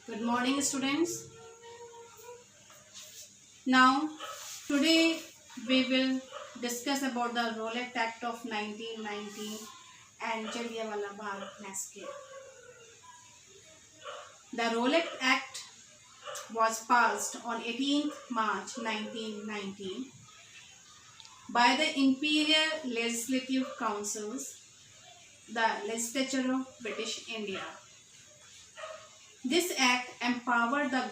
Good morning, students. Now, today we will discuss about the Rowlatt Act of 1919 and Jallianwala Bagh Massacre. The Rowlatt Act was passed on 18th March 1919 by the Imperial Legislative Councils, the Legislature of British India. This act empowered the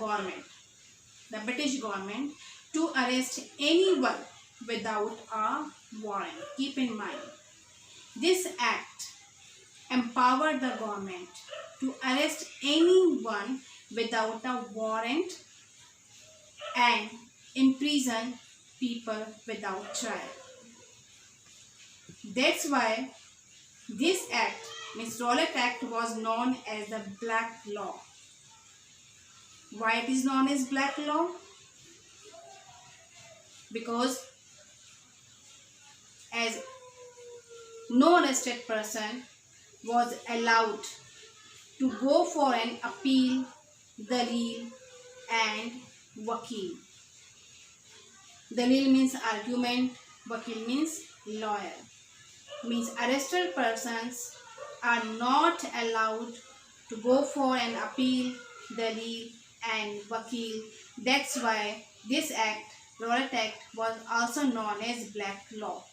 British government, to arrest anyone without a warrant. Keep in mind, this act empowered the government to arrest anyone without a warrant and imprison people without trial. That's why this act, means Rowlatt Act, was known as the Black Law. Why it is known as Black Law? Because as no arrested person was allowed to go for an appeal, dalil and wakil. Dalil means argument, wakil means lawyer. Means arrested persons are not allowed to go for an appeal, dalil and wakil. That's why this act, Rowlatt Act, was also known as Black Law.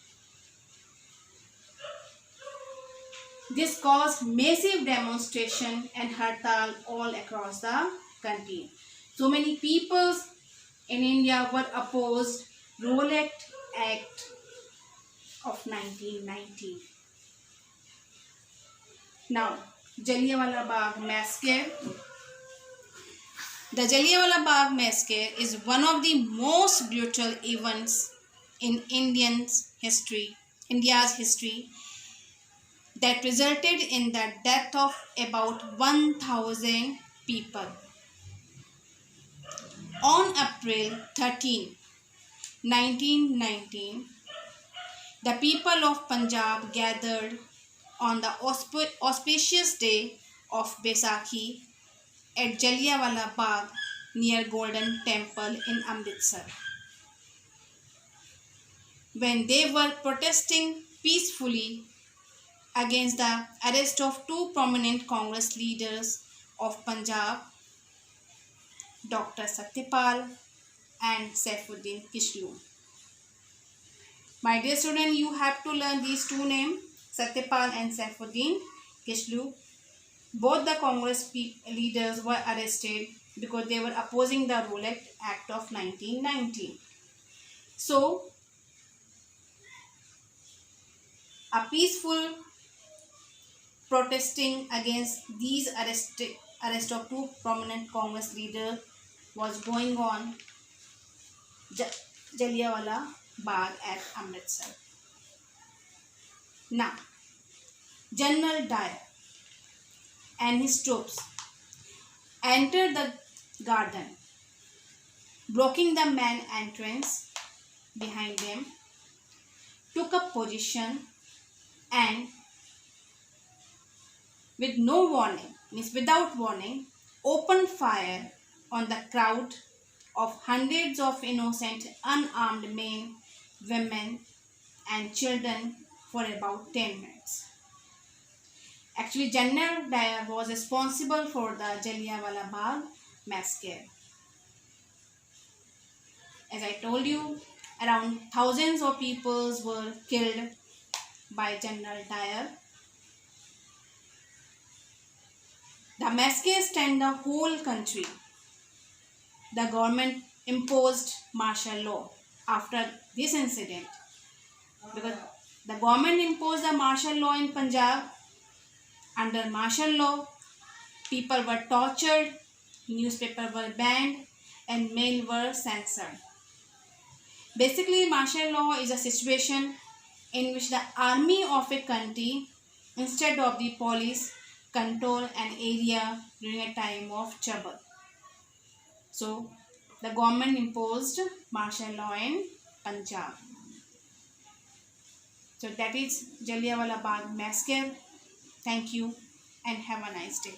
This caused massive demonstration and hartal all across the country. So many people in India were opposed Rowlatt Act of 1919. Now, Jallianwala Bagh Massacre. The Jallianwala Bagh Massacre is one of the most brutal events in India's history that resulted in the death of about 1,000 people. On April 13, 1919, the people of Punjab gathered on the auspicious day of Baisakhi at Jallianwala Bagh near Golden Temple in Amritsar. When they were protesting peacefully against the arrest of two prominent Congress leaders of Punjab, Dr. Satyapal and Saifuddin Kishlu. My dear student, you have to learn these two names, Satyapal and Saifuddin Kishlu. Both the Congress leaders were arrested because they were opposing the Rowlatt Act of 1919. So, a peaceful protesting against these arrest of two prominent Congress leaders was going on Jallianwala Bagh at Amritsar. Now, General Dyer and his troops entered the garden, blocking the main entrance behind them, took up position and without warning, opened fire on the crowd of hundreds of innocent unarmed men, women and children for about 10 minutes. Actually, General Dyer was responsible for the Jallianwala Bagh Massacre. As I told you, around thousands of people were killed by General Dyer. The massacre stunned the whole country. The government imposed martial law after this incident. Because the government imposed the martial law in Punjab. Under martial law, people were tortured, newspapers were banned, and mail were censored. Basically, martial law is a situation in which the army of a country, instead of the police, control an area during a time of trouble. So, the government imposed martial law in Punjab. So that is Jallianwala Bagh Massacre. Thank you and have a nice day.